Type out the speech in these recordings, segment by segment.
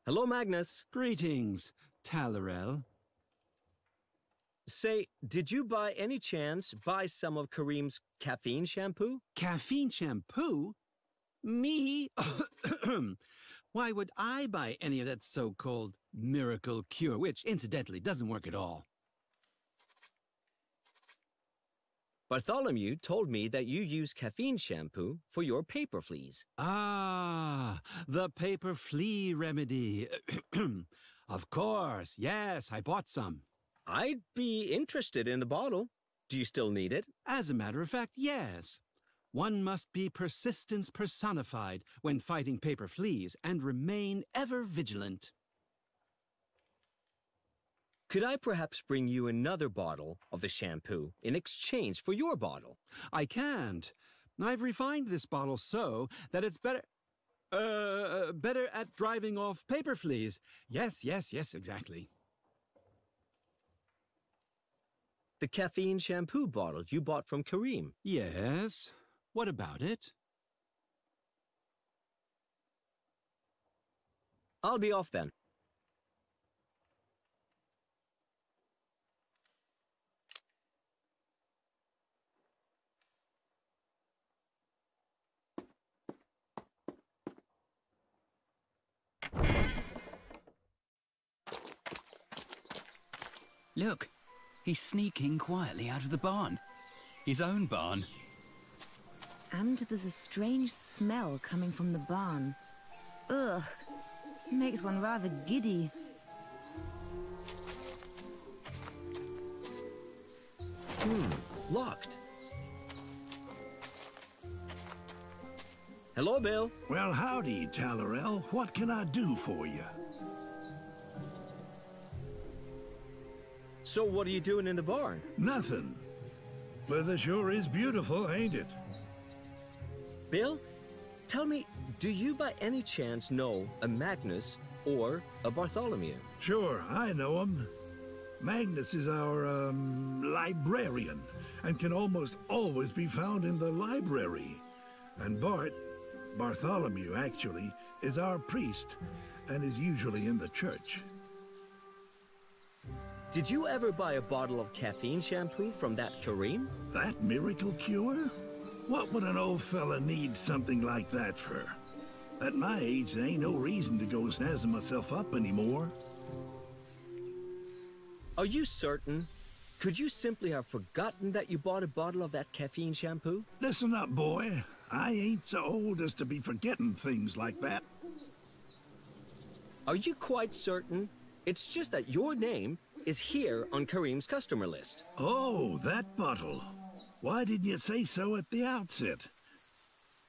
Hello, Magnus. Greetings, Talorel. Say, did you by any chance buy some of Kareem's caffeine shampoo? Caffeine shampoo? Me? Why would I buy any of that so-called miracle cure, which, incidentally, doesn't work at all? Bartholomew told me that you use caffeine shampoo for your paper fleas. Ah, the paper flea remedy. Of course, yes, I bought some. I'd be interested in the bottle. Do you still need it? As a matter of fact, yes. One must be persistence personified when fighting paper fleas and remain ever vigilant. Could I perhaps bring you another bottle of the shampoo in exchange for your bottle? I can't. I've refined this bottle so that it's better at driving off paper fleas. Yes, exactly. The caffeine shampoo bottle you bought from Kareem. Yes. What about it? I'll be off then. Look, he's sneaking quietly out of the barn. His own barn. And there's a strange smell coming from the barn. Ugh, makes one rather giddy. Locked. Hello, Bill. Well, howdy, Talorel. What can I do for you? So what are you doing in the barn? Nothing. Weather sure is beautiful, ain't it? Bill, tell me, do you by any chance know a Magnus or a Bartholomew? Sure, I know him. Magnus is our, librarian, and can almost always be found in the library. And Bartholomew, actually, is our priest, and is usually in the church. Did you ever buy a bottle of caffeine shampoo from that Kareem? That miracle cure? What would an old fella need something like that for? At my age, there ain't no reason to go snazzing myself up anymore. Are you certain? Could you simply have forgotten that you bought a bottle of that caffeine shampoo? Listen up, boy. I ain't so old as to be forgetting things like that. Are you quite certain? It's just that your name is here on Kareem's customer list. Oh, that bottle. Why didn't you say so at the outset?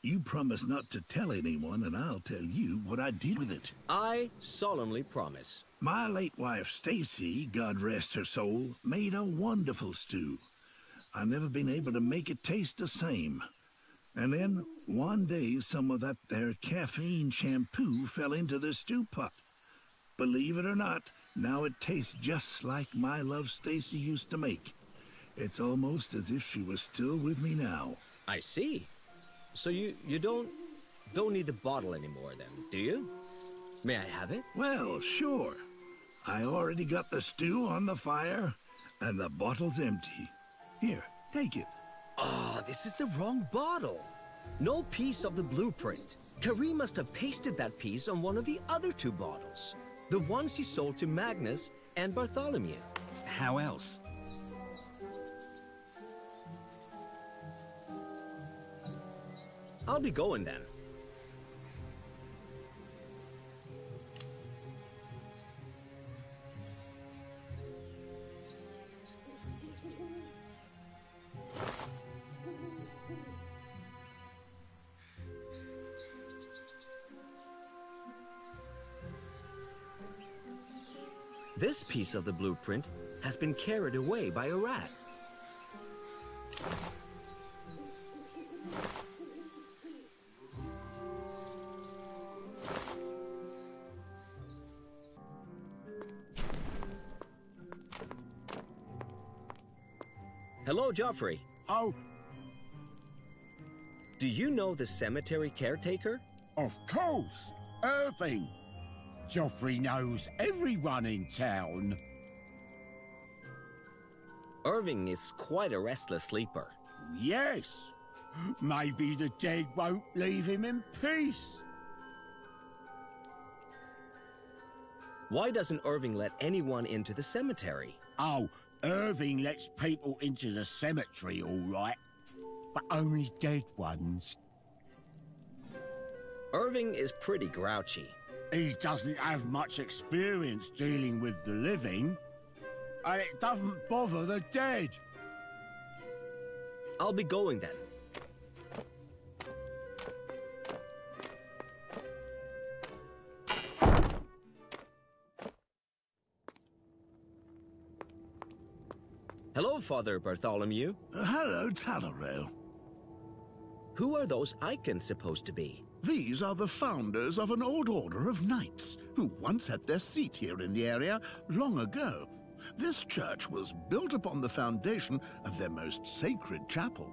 You promised not to tell anyone, and I'll tell you what I did with it. I solemnly promise. My late wife, Stacy, God rest her soul, made a wonderful stew. I've never been able to make it taste the same. And then, one day, some of that there caffeine shampoo fell into the stew pot. Believe it or not, now it tastes just like my love Stacy used to make. It's almost as if she was still with me now. I see. So you don't need the bottle anymore then, do you? May I have it? Well, sure. I already got the stew on the fire, and the bottle's empty. Here, take it. Oh, this is the wrong bottle. No piece of the blueprint. Kareem must have pasted that piece on one of the other two bottles. The ones he sold to Magnus and Bartholomew. How else? I'll be going then. This piece of the blueprint has been carried away by a rat. Hello, Geoffrey. Oh, Do you know the cemetery caretaker? of course. Irving. Joffrey knows everyone in town. Irving is quite a restless sleeper. Yes. Maybe the dead won't leave him in peace. Why doesn't Irving let anyone into the cemetery? Oh, Irving lets people into the cemetery, all right. But only dead ones. Irving is pretty grouchy. He doesn't have much experience dealing with the living. And it doesn't bother the dead. I'll be going then. Hello, Father Bartholomew. Hello, Talorel. Who are those icons supposed to be? These are the founders of an old order of knights who once had their seat here in the area long ago. This church was built upon the foundation of their most sacred chapel.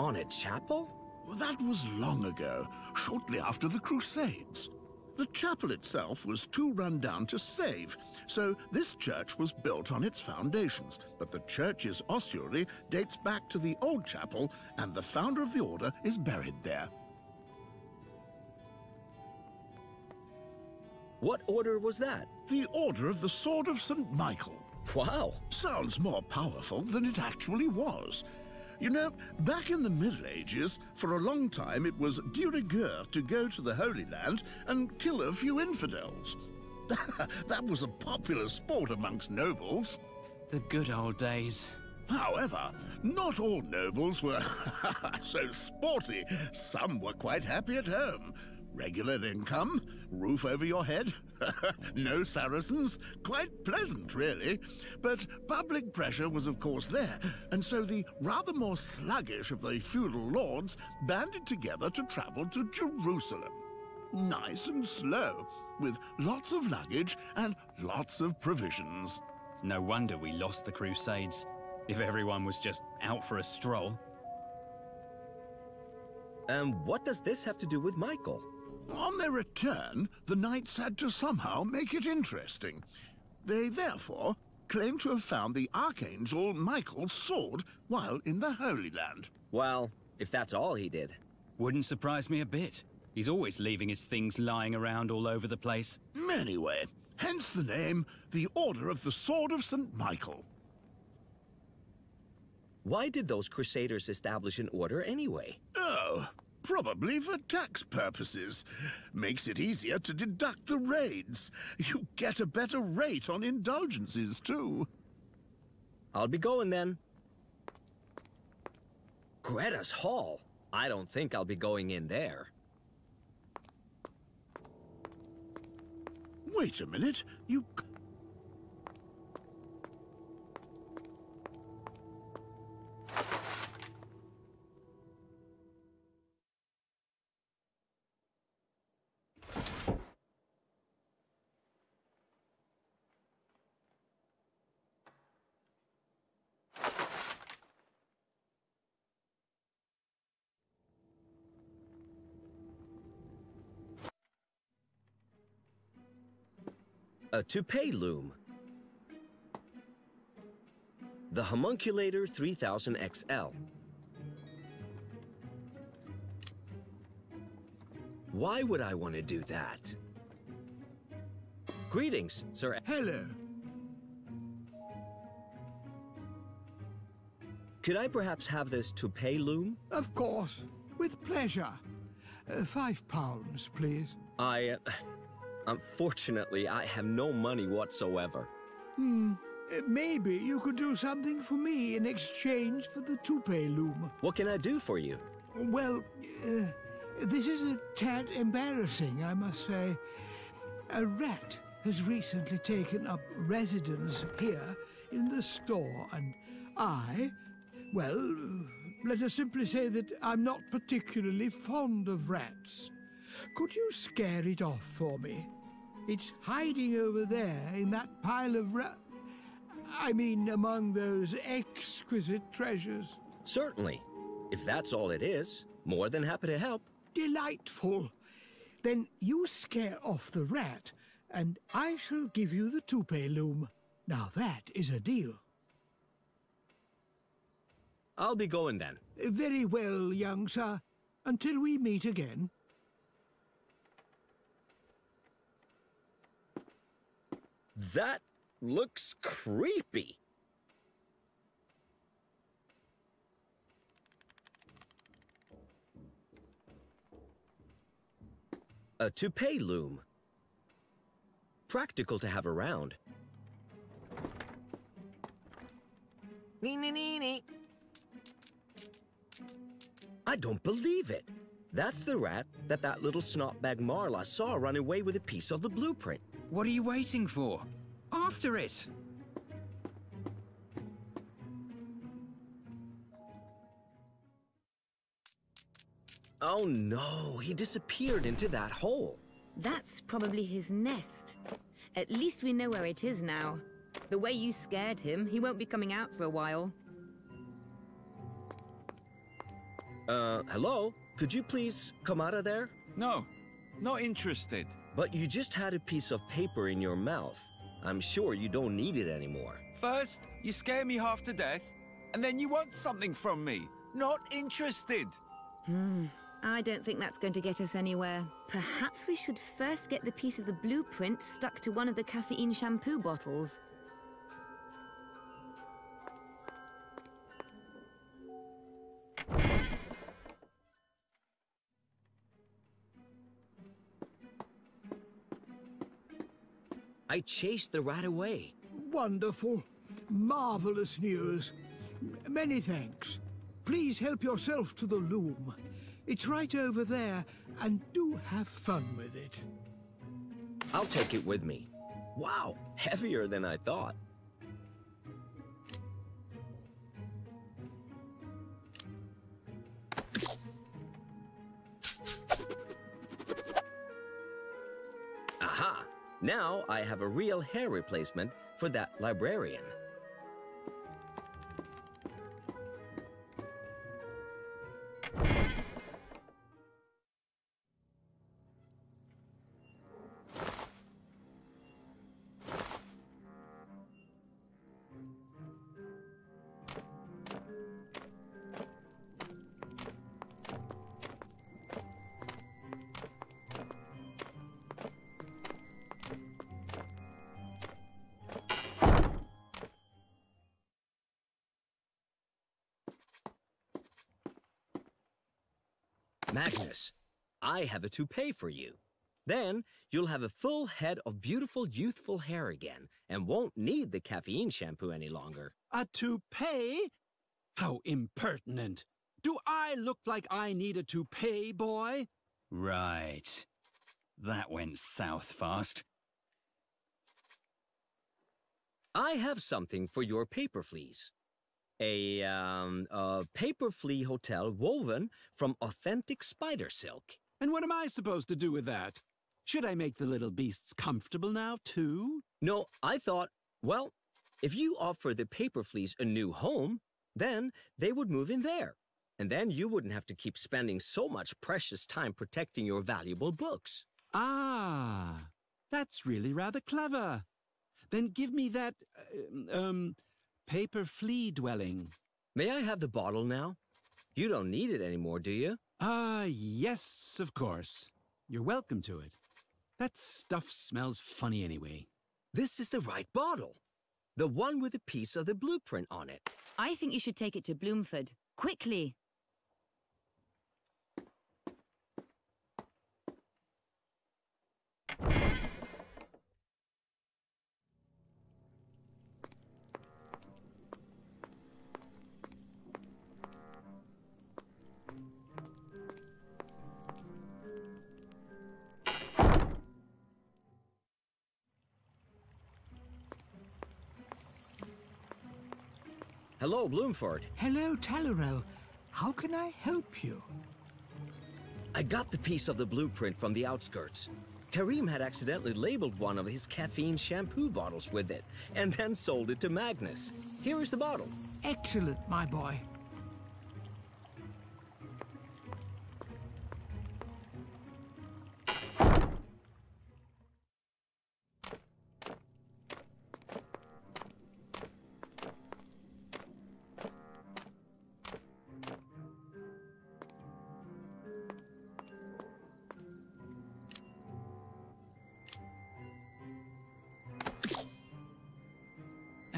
On a chapel? That was long ago, shortly after the Crusades. The chapel itself was too run down to save, so this church was built on its foundations. But the church's ossuary dates back to the old chapel, and the founder of the order is buried there. What order was that? The Order of the Sword of St. Michael. Wow! Sounds more powerful than it actually was. You know, back in the Middle Ages, for a long time it was de rigueur to go to the Holy Land and kill a few infidels. That was a popular sport amongst nobles. The good old days. However, not all nobles were so sporty. Some were quite happy at home. Regular income, roof over your head, no Saracens, quite pleasant, really. But public pressure was, of course, there, and so the rather more sluggish of the feudal lords banded together to travel to Jerusalem. Nice and slow, with lots of luggage and lots of provisions. No wonder we lost the Crusades, if everyone was just out for a stroll. And what does this have to do with Michael? On their return, the knights had to somehow make it interesting. They therefore claim to have found the Archangel Michael's sword while in the Holy Land. Well, if that's all he did. Wouldn't surprise me a bit. He's always leaving his things lying around all over the place. Anyway, hence the name, the Order of the Sword of St. Michael. Why did those crusaders establish an order anyway? Oh, probably for tax purposes. Makes it easier to deduct the raids. You get a better rate on indulgences, too. I'll be going then. Greta's Hall? I don't think I'll be going in there. Wait a minute, you... A toupee loom. The Homunculator 3000 XL. Why would I want to do that? Greetings, sir. Hello. Could I perhaps have this toupee loom? Of course. With pleasure. £5, please. Unfortunately, I have no money whatsoever. Maybe you could do something for me in exchange for the toupee loom. What can I do for you? Well, this is a tad embarrassing, I must say. A rat has recently taken up residence here in the store, and well, let us simply say that I'm not particularly fond of rats. Could you scare it off for me? It's hiding over there in that pile of I mean, among those exquisite treasures. Certainly. If that's all it is, more than happy to help. Delightful. Then you scare off the rat, and I shall give you the toupee loom. Now that is a deal. I'll be going then. Very well, young sir. Until we meet again. That looks creepy. A toupee loom. Practical to have around. Nee. I don't believe it. That's the rat that little snotbag Marla saw run away with a piece of the blueprint. What are you waiting for? After it! Oh no, he disappeared into that hole. That's probably his nest. At least we know where it is now. The way you scared him, he won't be coming out for a while. Hello? Could you please come out of there? No, not interested. But you just had a piece of paper in your mouth. I'm sure you don't need it anymore. First, you scare me half to death, and then you want something from me. Not interested. I don't think that's going to get us anywhere. Perhaps we should first get the piece of the blueprint stuck to one of the caffeine shampoo bottles. I chased the rat away. Wonderful. Marvelous news. Many thanks. Please help yourself to the loom. It's right over there, and do have fun with it. I'll take it with me. Wow, heavier than I thought. Aha! Now I have a real hair replacement for that librarian. Magnus, I have a toupee for you. Then you'll have a full head of beautiful, youthful hair again and won't need the caffeine shampoo any longer. A toupee? How impertinent. Do I look like I need a toupee, boy? Right. That went south fast. I have something for your paper fleas. A paper flea hotel woven from authentic spider silk. And what am I supposed to do with that? Should I make the little beasts comfortable now, too? No, I thought, well, if you offer the paper fleas a new home, then they would move in there. And then you wouldn't have to keep spending so much precious time protecting your valuable books. Ah, that's really rather clever. Then give me that, paper flea dwelling. May I have the bottle now? You don't need it anymore, do you? Yes, of course. You're welcome to it. That stuff smells funny anyway. This is the right bottle. The one with a piece of the blueprint on it. I think you should take it to Bloomford. Quickly! Hello, Bloomford. Hello, Talorel. How can I help you? I got the piece of the blueprint from the outskirts. Karim had accidentally labeled one of his caffeine shampoo bottles with it, and then sold it to Magnus. Here is the bottle. Excellent, my boy.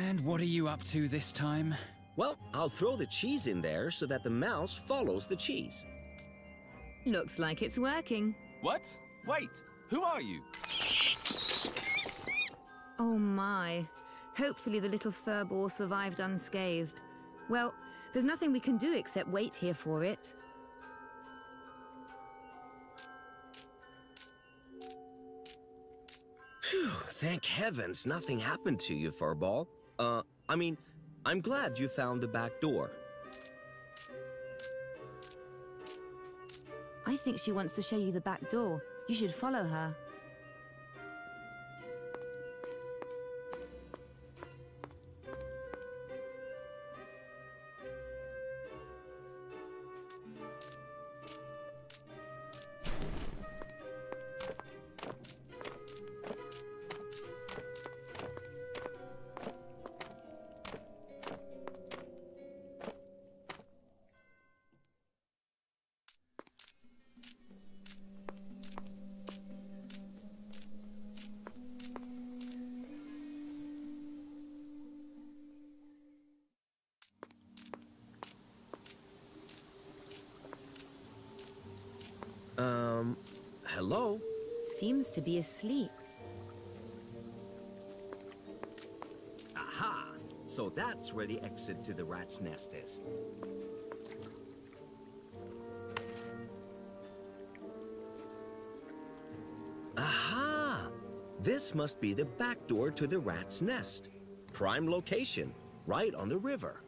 And what are you up to this time? Well, I'll throw the cheese in there so that the mouse follows the cheese. Looks like it's working. What? Wait, who are you? Oh my. Hopefully the little furball survived unscathed. Well, there's nothing we can do except wait here for it. Phew, thank heavens nothing happened to you, Furball. I'm glad you found the back door. I think she wants to show you the back door. You should follow her. Hello? Seems to be asleep. Aha! So that's where the exit to the rat's nest is. Aha! This must be the back door to the rat's nest. Prime location, right on the river.